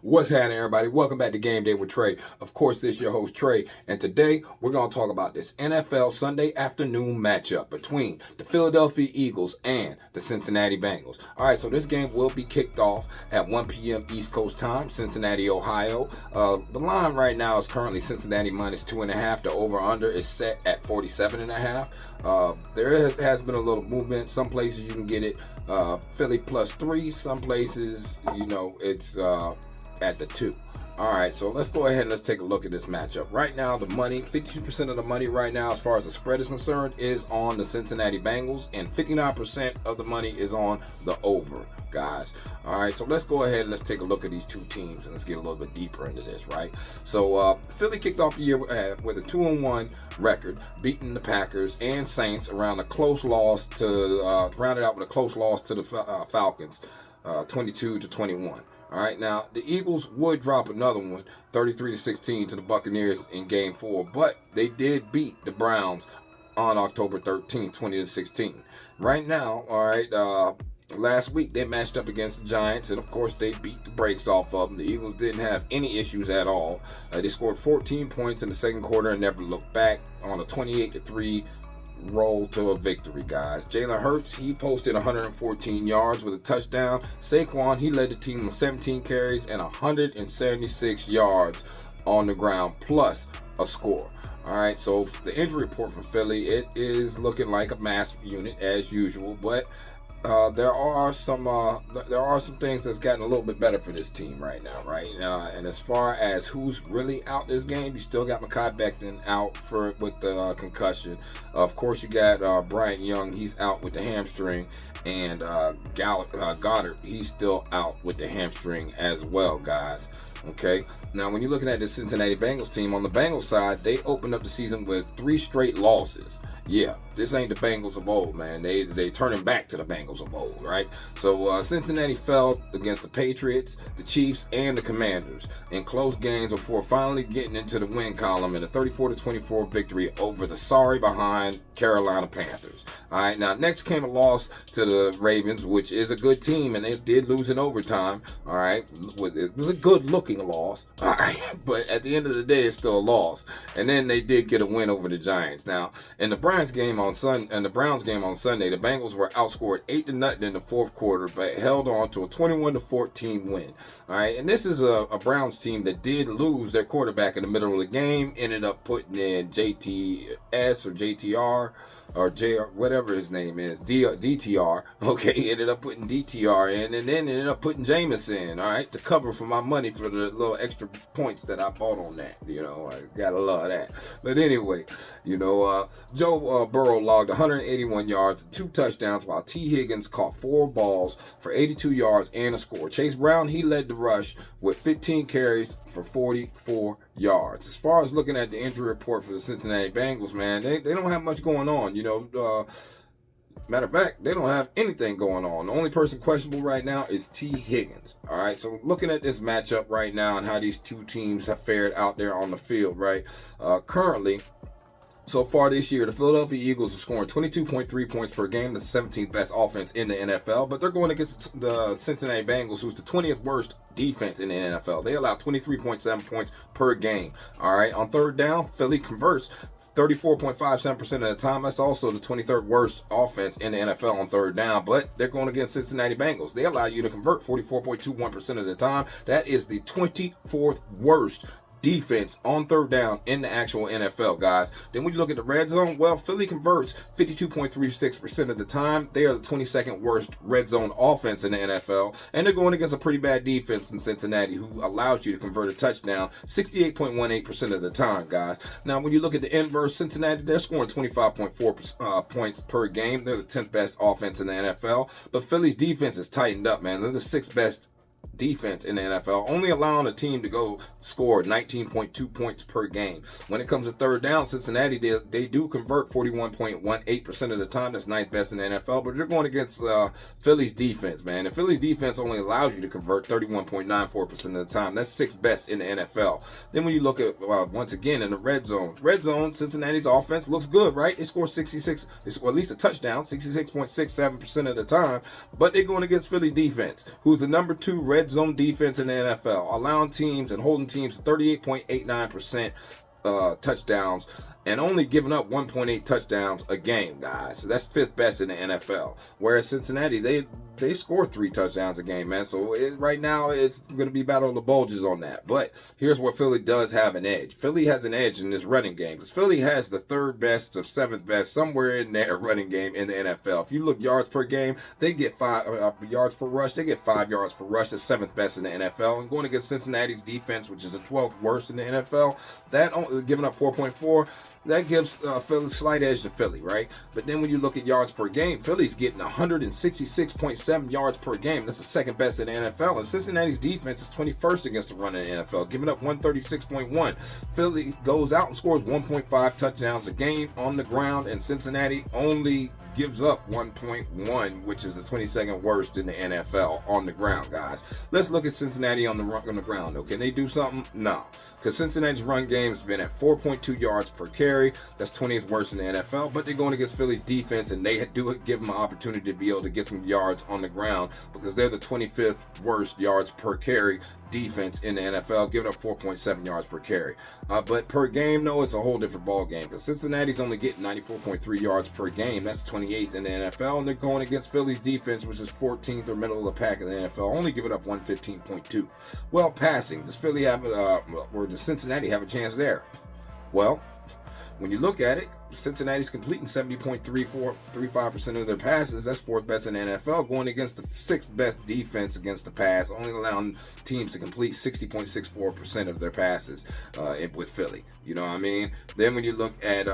What's happening, everybody? Welcome back to Game Day with Trey. Of course, this is your host, Trey, and today we're going to talk about this NFL Sunday afternoon matchup between the Philadelphia Eagles and the Cincinnati Bengals. All right, so this game will be kicked off at 1 p.m. East Coast time, Cincinnati, Ohio. The line right now is currently Cincinnati minus 2.5. The over-under is set at 47.5. There has been a little movement. Some places you can get it Philly +3. Some places, it's at the 2. All right, so let's go ahead and let's take a look at this matchup. Right now, the money, 52% of the money right now as far as the spread is concerned is on the Cincinnati Bengals, and 59% of the money is on the over, guys. All right, so let's go ahead and let's take a look at these two teams and let's get a little bit deeper into this, right? So Philly kicked off the year with a 2-1 record, beating the Packers and Saints around a close loss to rounded out with a close loss to the Falcons, 22-21. All right, now the Eagles would drop another one, 33-16 to the Buccaneers in Game 4, but they did beat the Browns on October 13th, 20-16. Right now, all right, last week they matched up against the Giants, and of course they beat the brakes off of them. The Eagles didn't have any issues at all. They scored 14 points in the second quarter and never looked back on a 28-3 roll to a victory, guys. Jalen Hurts, he posted 114 yards with a touchdown. Saquon, he led the team with 17 carries and 176 yards on the ground, plus a score. All right, so the injury report for Philly, it is looking like a mass unit as usual, but there are some things that's gotten a little bit better for this team right now, right? And as far as who's really out this game, you still got Mekhi Becton out with the concussion. Of course, you got Bryant Young, he's out with the hamstring, and Goddard, he's still out with the hamstring as well, guys. Okay, now when you're looking at the Cincinnati Bengals team, on the Bengals side, they opened up the season with 3 straight losses. Yeah, this ain't the Bengals of old, man. They turning back to the Bengals of old, right? So Cincinnati fell against the Patriots, the Chiefs, and the Commanders in close games before finally getting into the win column in a 34-24 victory over the sorry behind Carolina Panthers. All right, now next came a loss to the Ravens, which is a good team, and they did lose in overtime. All right, it was a good-looking loss. All right, but at the end of the day, it's still a loss. And then they did get a win over the Giants. Now, in the Browns game on Sunday, the Bengals were outscored 8-0 in the fourth quarter, but held on to a 21-14 win. All right, and this is a Browns team that did lose their quarterback in the middle of the game, ended up putting in JTS or JTR or JR, whatever his name is, DTR. Okay, ended up putting DTR in, and then ended up putting Jameis in, all right, to cover for my money for the little extra points that I bought on that. I gotta love that. But anyway, Joe Burrow logged 181 yards and 2 touchdowns, while T. Higgins caught 4 balls for 82 yards and a score. Chase Brown, he led the rush with 15 carries for 44 yards. As far as looking at the injury report for the Cincinnati Bengals, man, they don't have much going on. Matter of fact, they don't have anything going on. The only person questionable right now is T. Higgins. All right, so looking at this matchup right now and how these two teams have fared out there on the field, right? Currently, so far this year, the Philadelphia Eagles are scoring 22.3 points per game. That's the 17th best offense in the NFL. But they're going against the Cincinnati Bengals, who's the 20th worst defense in the NFL. They allow 23.7 points per game. All right, on third down, Philly converts 34.57% of the time. That's also the 23rd worst offense in the NFL on third down, but they're going against Cincinnati Bengals. They allow you to convert 44.21% of the time. That is the 24th worst defense on third down in the actual NFL, guys. Then when you look at the red zone, well, Philly converts 52.36% of the time. They are the 22nd worst red zone offense in the NFL, and they're going against a pretty bad defense in Cincinnati, who allows you to convert a touchdown 68.18% of the time, guys. Now, when you look at the inverse, Cincinnati, they're scoring 25.4 points per game. They're the 10th best offense in the NFL, but Philly's defense is tightened up, man. They're the 6th best defense in the NFL, only allowing a team to go score 19.2 points per game. When it comes to third down, Cincinnati, they do convert 41.18% of the time. That's 9th best in the NFL, but they're going against Philly's defense, man. And Philly's defense only allows you to convert 31.94% of the time. That's 6th best in the NFL. Then when you look at, once again, in the red zone, Cincinnati's offense looks good, right? They score 66, or at least a touchdown, 66.67% of the time, but they're going against Philly's defense, who's the number 2 red zone defense in the NFL, allowing teams and holding teams 38.89% touchdowns, and only giving up 1.8 touchdowns a game, guys. So that's 5th best in the NFL. Whereas Cincinnati, they score 3 touchdowns a game, man. So right now it's going to be battle of the bulges on that. But here's where Philly does have an edge. Philly has an edge in this running game, because Philly has the 3rd best or 7th best, somewhere in there, running game in the NFL. If you look yards per game, they get 5 yards per rush. They get 5 yards per rush. That's 7th best in the NFL. And going against Cincinnati's defense, which is the 12th worst in the NFL, that giving up 4.4. That gives Philly a slight edge to Philly, right? But then when you look at yards per game, Philly's getting 166.7 yards per game. That's the 2nd best in the NFL. And Cincinnati's defense is 21st against the run in the NFL, giving up 136.1. Philly goes out and scores 1.5 touchdowns a game on the ground, and Cincinnati only gives up 1.1, which is the 22nd worst in the NFL on the ground, guys. Let's look at Cincinnati on the ground, though. Can they do something? No. Because Cincinnati's run game has been at 4.2 yards per carry. That's 20th worst in the NFL. But they're going against Philly's defense, and they do give them an opportunity to be able to get some yards on the ground, because they're the 25th worst yards per carry defense in the NFL, giving up 4.7 yards per carry. But per game, no, it's a whole different ball game, because Cincinnati's only getting 94.3 yards per game. That's 28th in the NFL, and they're going against Philly's defense, which is 14th or middle of the pack in the NFL, only giving up 115.2. Well, passing, does Philly have or does Cincinnati have a chance there? Well, when you look at it, Cincinnati's completing 70.35% of their passes. That's 4th best in the NFL, going against the 6th best defense against the pass, only allowing teams to complete 60.64% of their passes with Philly. You know what I mean? Then when you look at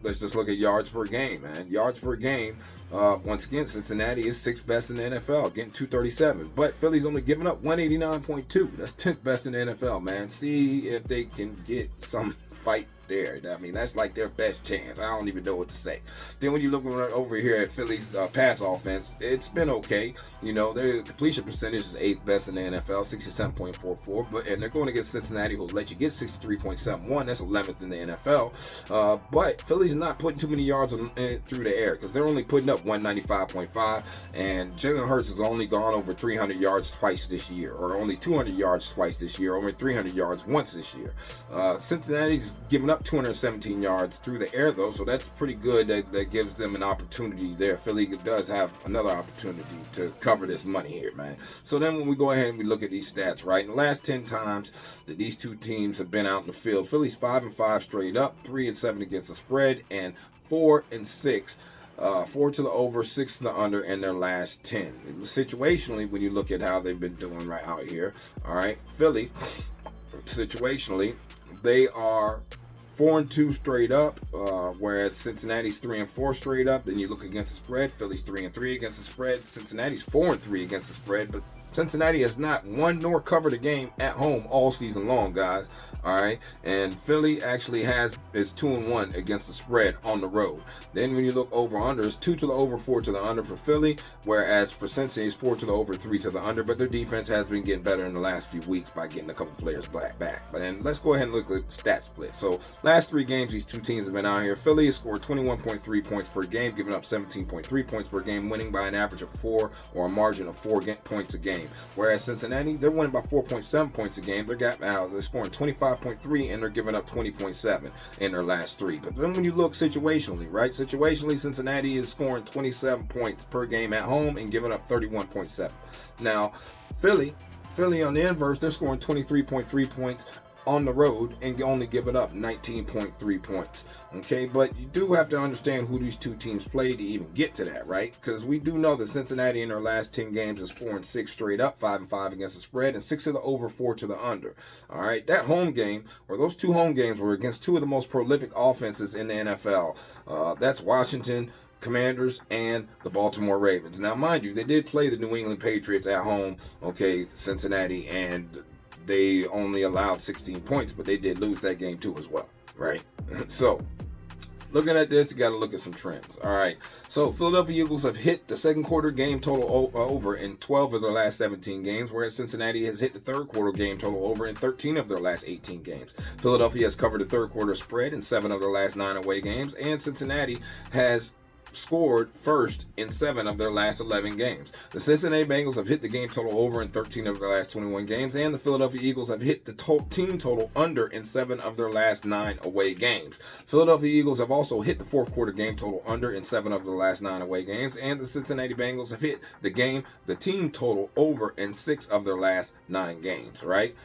let's just look at yards per game, man. Yards per game, once again, Cincinnati is 6th best in the NFL, getting 237. But Philly's only giving up 189.2. That's 10th best in the NFL, man. See if they can get some fight there. I mean, that's like their best chance. I don't even know what to say. Then when you look over here at Philly's pass offense, it's been okay. You know, their completion percentage is 8th best in the NFL, 67.44. And they're going against Cincinnati, who'll let you get 63.71. That's 11th in the NFL. But Philly's not putting too many yards through the air, because they're only putting up 195.5. And Jalen Hurts has only gone over 300 yards twice this year, or only 200 yards twice this year, over 300 yards once this year. Cincinnati's giving up 217 yards through the air, though, so that's pretty good. That gives them an opportunity there. Philly does have another opportunity to cover this money here, man. So then when we go ahead and we look at these stats, right, in the last 10 times that these two teams have been out in the field, Philly's 5-5 straight up, 3-7 against the spread, and 4-6. 4 to the over, 6 to the under in their last 10. Situationally, when you look at how they've been doing right out here, all right, Philly, situationally, they are 4-2 straight up, whereas Cincinnati's 3-4 straight up. Then you look against the spread, Philly's 3-3 against the spread. Cincinnati's 4-3 against the spread, but Cincinnati has not won nor covered a game at home all season long, guys. All right, and Philly actually is 2-1 against the spread on the road. Then when you look over under, it's 2 to the over, 4 to the under for Philly, whereas for Cincinnati it's 4 to the over, 3 to the under. But their defense has been getting better in the last few weeks by getting a couple players back. But then let's go ahead and look at the stat split. So last 3 games these two teams have been out here. Philly has scored 21.3 points per game, giving up 17.3 points per game, winning by an average of 4 or a margin of 4 points a game. Whereas Cincinnati, they're winning by 4.7 points a game. They're scoring 25.3 and they're giving up 20.7 in their last 3. But then when you look situationally, right? Situationally, Cincinnati is scoring 27 points per game at home and giving up 31.7. Now, Philly on the inverse, they're scoring 23.3 points on the road and only giving up 19.3 points. Okay, but you do have to understand who these two teams play to even get to that, right? Because we do know that Cincinnati in their last 10 games is 4-6 straight up, 5-5 against the spread, and 6 to the over, 4 to the under. All right, that home game, or those 2 home games, were against 2 of the most prolific offenses in the NFL. That's Washington Commanders and the Baltimore Ravens. Now, mind you, they did play the New England Patriots at home, okay, Cincinnati, and they only allowed 16 points, but they did lose that game too as well, right? So, looking at this, you got to look at some trends. All right, so Philadelphia Eagles have hit the second quarter game total over in 12 of their last 17 games, whereas Cincinnati has hit the third quarter game total over in 13 of their last 18 games. Philadelphia has covered the third quarter spread in 7 of their last 9 away games, and Cincinnati has scored first in 7 of their last 11 games. The Cincinnati Bengals have hit the game total over in 13 of their last 21 games, and the Philadelphia Eagles have hit the team total under in 7 of their last 9 away games. Philadelphia Eagles have also hit the fourth quarter game total under in 7 of their last 9 away games, and the Cincinnati Bengals have hit the team total over in 6 of their last 9 games, right?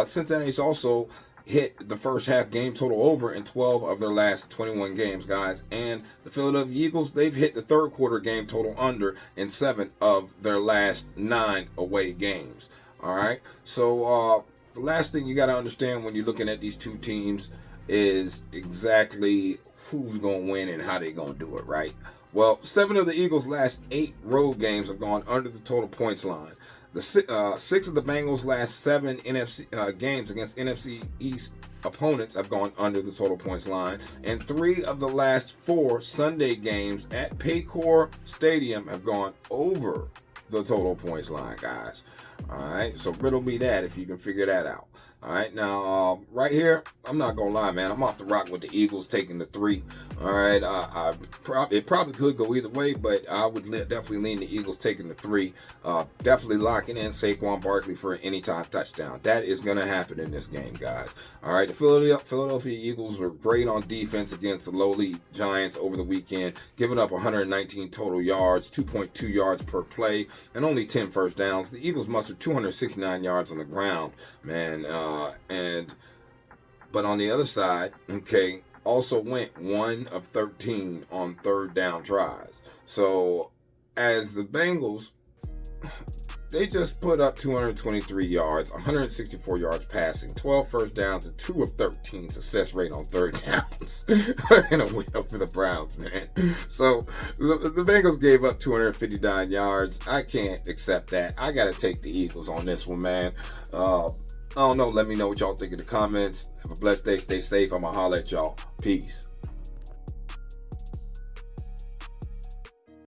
Cincinnati's also hit the first half game total over in 12 of their last 21 games, guys. And the Philadelphia Eagles, they've hit the third quarter game total under in 7 of their last 9 away games. All right. So the last thing you got to understand when you're looking at these two teams is exactly who's going to win and how they're going to do it, right? Well, 7 of the Eagles' last 8 road games have gone under the total points line. The 6 of the Bengals' last 7 NFC games against NFC East opponents have gone under the total points line, and 3 of the last 4 Sunday games at Paycor Stadium have gone over the total points line, guys. All right, so riddle me that if you can figure that out. All right, now right here, I'm not gonna lie, man. I'm off the rock with the Eagles taking the 3. All right, it probably could go either way, but I would definitely lean the Eagles taking the 3. Definitely locking in Saquon Barkley for an anytime touchdown. That is gonna happen in this game, guys. All right, the Philadelphia Eagles were great on defense against the lowly Giants over the weekend, giving up 119 total yards, 2.2 yards per play, and only 10 first downs. The Eagles mustered 269 yards on the ground, man. But on the other side, okay, also went 1 of 13 on third down tries. So as the Bengals, they just put up 223 yards, 164 yards passing, 12 first downs, and 2 of 13 success rate on third downs in a win over the Browns, man. So the Bengals gave up 259 yards. I can't accept that. I got to take the Eagles on this one, man. I don't know. Let me know what y'all think in the comments. Have a blessed day. Stay safe. I'm going to holler at y'all. Peace.